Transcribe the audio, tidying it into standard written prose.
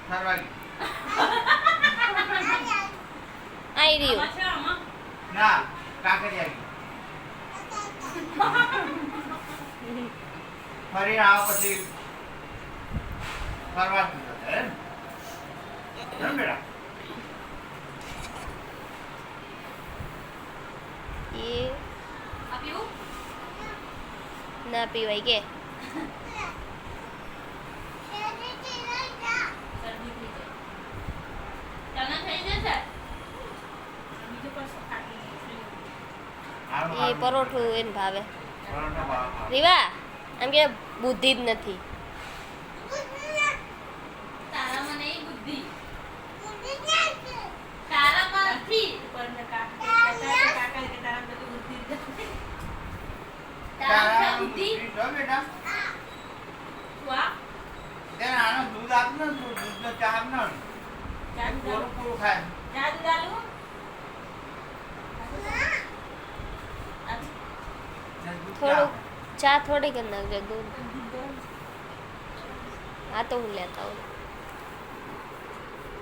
સરવાગી આઈ રહ્યું ના કાકરિયા ફરી આવ પછી ફરવા દીધો હે ને બેટા એ ના પીવાય કે એ પરોઠું એને ભાવે રીવા એમ કે બુદ્ધિ જ નથી દૂધ આપ ને દૂધ નો ચા આપ ને પૂરું પૂરું ખાય થોડું ચા થોડી કરી નાખજો દૂધ આ તો હું લેતા આવું